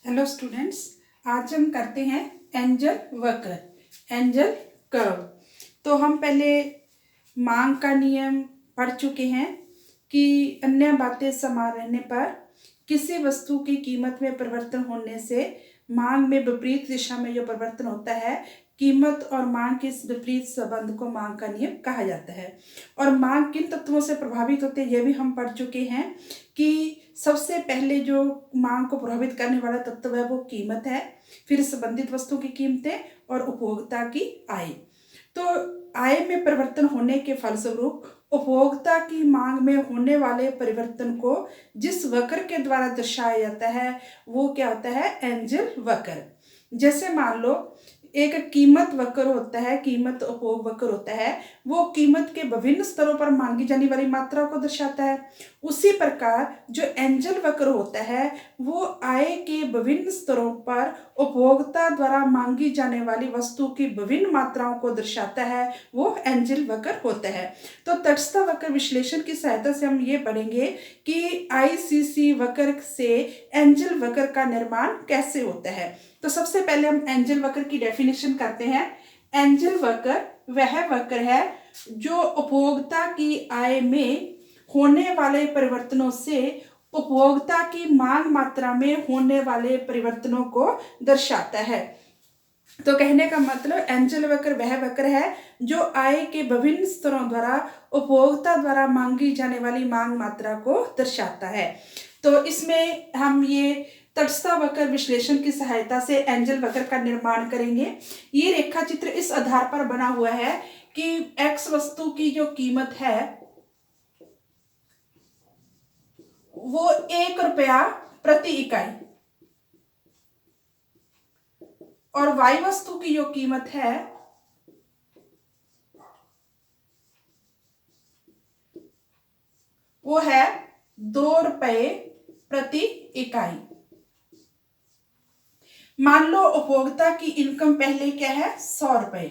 Hello students, आज हम करते हैं एंजल वक्र, एंजल कर्व। तो हम पहले मांग का नियम पढ़ चुके हैं कि अन्य बातें समान रहने पर किसी वस्तु की कीमत में परिवर्तन होने से मांग में विपरीत दिशा में जो परिवर्तन होता है, कीमत और मांग के इस विपरीत संबंध को मांग का नियम कहा जाता है। और मांग किन तत्वों से प्रभावित होते हैं, यह भी हम पढ़ चुके हैं कि सबसे पहले जो मांग को प्रभावित करने वाला तत्व है वो कीमत है, फिर संबंधित वस्तु की कीमतें और उपभोक्ता की आय। तो आय में परिवर्तन होने के फलस्वरूप उपभोक्ता की मांग में होने वाले परिवर्तन को जिस वक्र के द्वारा दर्शाया जाता है वो क्या होता है, एंजल वक्र। जैसे मान लो एक कीमत वक्र होता है, कीमत उपभोग वक्र होता है, वो कीमत के विभिन्न स्तरों पर मांगी जाने वाली मात्रा को दर्शाता है। उसी प्रकार जो एंजल वक्र होता है वो आय के विभिन्न स्तरों पर उपभोक्ता द्वारा मांगी जाने वाली वस्तु की विभिन्न मात्राओं को दर्शाता है, वो एंजल वक्र होता है। तो तटस्थ वक्र विश्लेषण की सहायता से हम ये पढ़ेंगे कि आईसीसी वक्र से एंजल वक्र का निर्माण कैसे होता है। तो सबसे पहले हम एंजल वक्र की डेफिनेशन करते हैं। एंजल वक्र वह वक्र है जो उपभोक्ता की आय में होने वाले परिवर्तनों से उपभोक्ता की मांग मात्रा में होने वाले परिवर्तनों को दर्शाता है। तो कहने का मतलब एंजल वक्र वह वक्र है जो आय के विभिन्न स्तरों द्वारा उपभोक्ता द्वारा मांगी जाने वाली मांग मात्रा को दर्शाता है। तो इसमें हम ये तटस्थ वक्र विश्लेषण की सहायता से एंजल वक्र का निर्माण करेंगे। ये रेखा चित्र इस आधार पर बना हुआ है कि एक्स वस्तु की जो कीमत है वो 1 रुपया प्रति इकाई और वाई वस्तु की जो कीमत है वो है 2 रुपये प्रति इकाई। मान लो उपभोक्ता की इनकम पहले क्या है, 100 रुपये।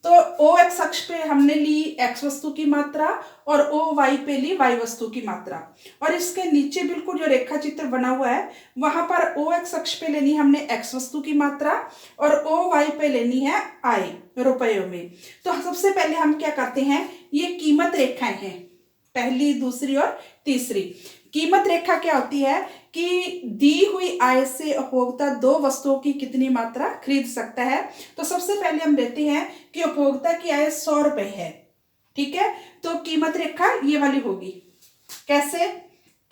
तो ओ एक्स अक्ष पे हमने ली एक्स वस्तु की मात्रा और ओ वाई पे ली वाई वस्तु की मात्रा। और इसके नीचे बिल्कुल जो रेखा चित्र बना हुआ है वहां पर ओ एक्स अक्ष पे लेनी हमने एक्स वस्तु की मात्रा और ओ वाई पे लेनी है आई रुपयों में। तो सबसे पहले हम क्या करते हैं, ये कीमत रेखाएं हैं, पहली, दूसरी और तीसरी। कीमत रेखा क्या होती है कि दी हुई आय से उपभोक्ता 2 वस्तुओं की कितनी मात्रा खरीद सकता है। तो सबसे पहले हम लेते हैं कि उपभोक्ता की आय 100 रुपए है, ठीक है। तो कीमत रेखा ये वाली होगी। कैसे?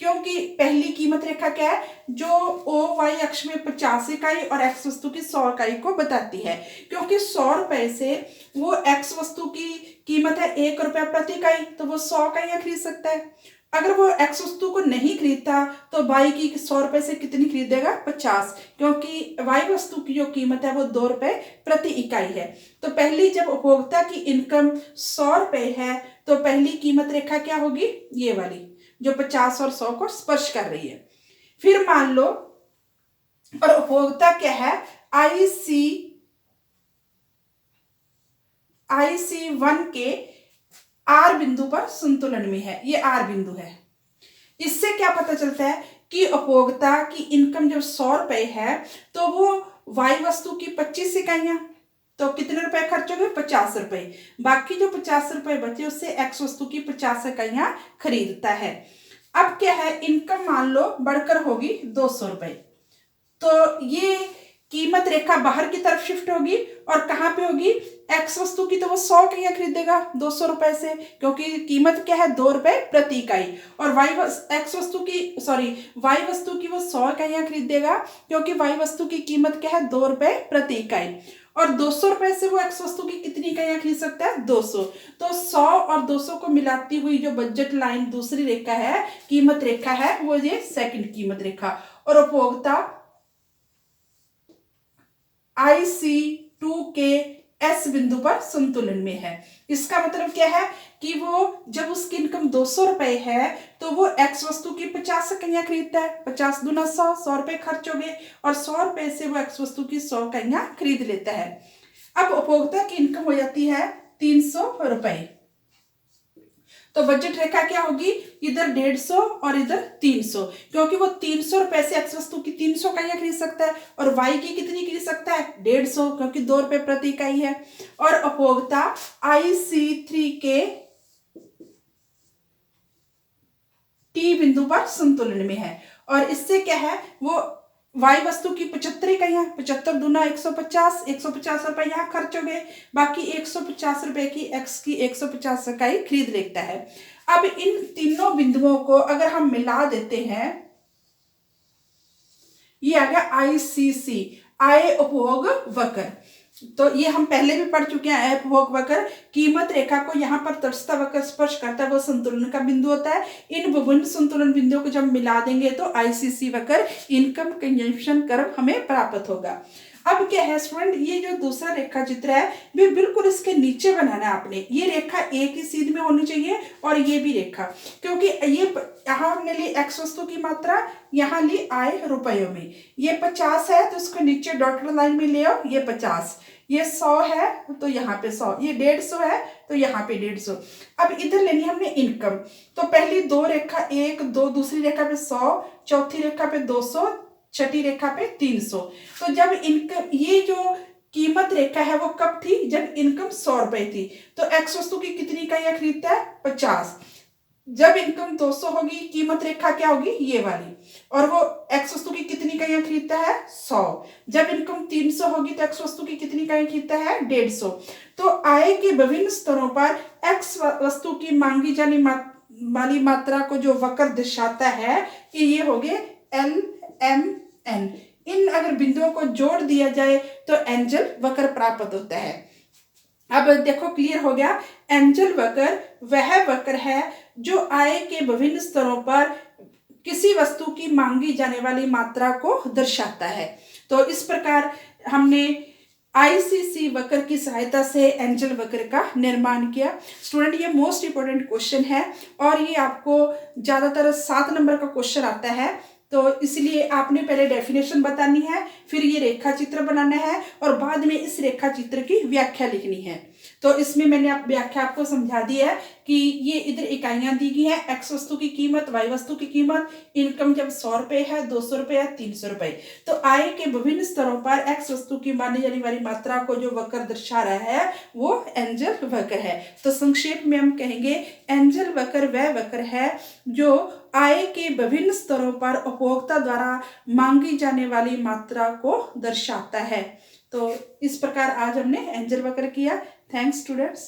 क्योंकि पहली कीमत रेखा क्या है, जो ओ वाई अक्ष में 50 इकाई और एक्स वस्तु की 100 इकाई को बताती है। क्योंकि 100 रुपए से वो एक्स वस्तु की कीमत है 1 रुपया प्रति इकाई, तो वो 100 इकाइयां खरीद सकता है। अगर वो एक्स वस्तु को नहीं खरीदता तो वाई की 100 रुपए से कितनी खरीदेगा, 50, क्योंकि वाई वस्तु की जो कीमत है वो 2 रुपए प्रति इकाई है। तो पहली जब उपभोक्ता की इनकम 100 रुपए है तो पहली कीमत रेखा क्या होगी, ये वाली जो 50 और 100 को स्पर्श कर रही है। फिर मान लो और उपभोक्ता क्या है, IC1 के आर बिंदु पर संतुलन में है, ये आर बिंदु है। इससे क्या पता चलता है कि उपभोक्ता की इनकम जब 100 रुपए है तो वो वाई वस्तु की 25 इकाइयां, तो कितने रुपए खर्च हो गए, 50 रुपए। बाकी जो 50 रुपए बचे उससे एक्स वस्तु की 50 इकाइयां खरीदता है। अब क्या है, इनकम मान लो बढ़कर होगी 200 रुपए, तो ये कीमत रेखा बाहर की तरफ शिफ्ट होगी और कहां पे होगी, एक्स वस्तु की तो वो 100 इकाइयां खरीदेगा 200 रुपए से, क्योंकि कीमत क्या है, 2 रुपए प्रति इकाई। और वाई वस्तु की वो 100 इकाइयां खरीदेगा क्योंकि वाई वस्तु की कीमत क्या है, 2 रुपए प्रति इकाई। और 200 रुपए से वो एक्स वस्तु की कितनी इकाइयां खरीद सकता है, 200। तो 100 और 200 को मिलाती हुई जो बजट लाइन दूसरी रेखा है, कीमत रेखा है, वो ये सेकंड कीमत रेखा। और उपभोक्ता IC2 के एस बिंदु पर संतुलन में है। इसका मतलब क्या है कि वो जब उसकी इनकम 200 रुपए है तो वो एक्स वस्तु की 50 इकाइयां खरीदता है, 50 दूना 100, 100 रुपए खर्च हो गए और 100 रुपए से वो एक्स वस्तु की 100 इकाइयां खरीद लेता है। अब उपभोक्ता की इनकम हो जाती है 300 रुपए। तो बजट रेखा क्या होगी, इधर 150 और इधर 300, क्योंकि वो 300 रुपए से एक्स वस्तु की 300 इकाइयां खरीद सकता है और वाई की कितनी खरीद सकता है, 150, क्योंकि 2 रुपए प्रति इकाई है। और उपभोक्ता IC3 के टी बिंदु पर संतुलन में है। और इससे क्या है, वो वाई वस्तु की 75 इकाइयां, 75 दूना 150, 150 रुपए यहाँ खर्च हो गए, बाकी 150 रुपए की एक्स की 150 इकाई खरीद लेता है। अब इन तीनों बिंदुओं को अगर हम मिला देते हैं, ये आ गया ICC, आय उपभोग वक्र। तो ये हम पहले भी पढ़ चुके हैं, आय उपभोग वक्र कीमत रेखा को यहाँ पर तटस्थ वक्र स्पर्श करता है, वो संतुलन का बिंदु होता है। इन विभिन्न संतुलन बिंदुओं को जब मिला देंगे तो ICC वक्र, इनकम कंजम्पशन कर्व हमें प्राप्त होगा। अब क्या है स्टूडेंट, ये जो दूसरा रेखा चित्र है भी बिल्कुल इसके नीचे बनाना है आपने। ये रेखा एक ही सीध में होनी चाहिए और ये भी रेखा, क्योंकि ये यहाँ हमने ली एक्स वस्तु की मात्रा, यहाँ ली आय रुपयों में। ये 50 है तो इसको नीचे डॉटेड लाइन में ले आओ, ये 50। ये 100 है तो यहाँ पे 100, ये 150 है तो यहाँ पे 150। अब इधर लेनी है हमने इनकम, तो पहली दो रेखा 1 2, दूसरी रेखा पे 100, चौथी रेखा पे 200, छठी रेखा पे 300। तो जब इनकम, ये जो कीमत रेखा है वो कब थी, जब इनकम 100 रुपए थी। तो एक्स वस्तु की कितनी इकाइयां खरीदता है, 50। जब इनकम 200 होगी, कीमत रेखा क्या होगी, ये वाली, और वो एक्स वस्तु की कितनी इकाइयां खरीदता है, 100। जब इनकम 300 होगी तो एक्स वस्तु की कितनी इकाइयां खरीदता है, 150। तो आय के विभिन्न स्तरों पर एक्स वस्तु की मांगी जाने वाली मात्रा को जो वक्र दर्शाता है कि ये हो गए LMN। इन अगर बिंदुओं को जोड़ दिया जाए तो एंजल वक्र प्राप्त होता है। अब देखो क्लियर हो गया, एंजल वक्र वह वक्र है जो आय के विभिन्न स्तरों पर किसी वस्तु की मांगी जाने वाली मात्रा को दर्शाता है। तो इस प्रकार हमने ICC वक्र की सहायता से एंजल वक्र का निर्माण किया। स्टूडेंट ये मोस्ट इंपोर्टेंट क्वेश्चन है और ये आपको ज्यादातर 7 नंबर का क्वेश्चन आता है, तो इसलिए आपने पहले डेफिनेशन बतानी है, फिर ये रेखा चित्र बनाना है और बाद में इस रेखा चित्र की व्याख्या लिखनी है। तो इसमें मैंने व्याख्या आपको समझा दी है कि ये इधर इकाइयां दी गई हैं, एक्स वस्तु की कीमत, वाई वस्तु की कीमत, इनकम जब 100 रुपए है, 200 रुपए है, 300 रुपए। तो आय के विभिन्न स्तरों पर एक्स वस्तु की मानी जाने वाली मात्रा को जो वक्र दर्शा रहा है वो एंजल वक्र है। तो संक्षेप में हम कहेंगे एंजल वक्र वह वक्र है जो आय के विभिन्न स्तरों पर उपभोक्ता द्वारा मांगी जाने वाली मात्रा को दर्शाता है। तो इस प्रकार आज हमने एंजल वक्र किया। Thanks students.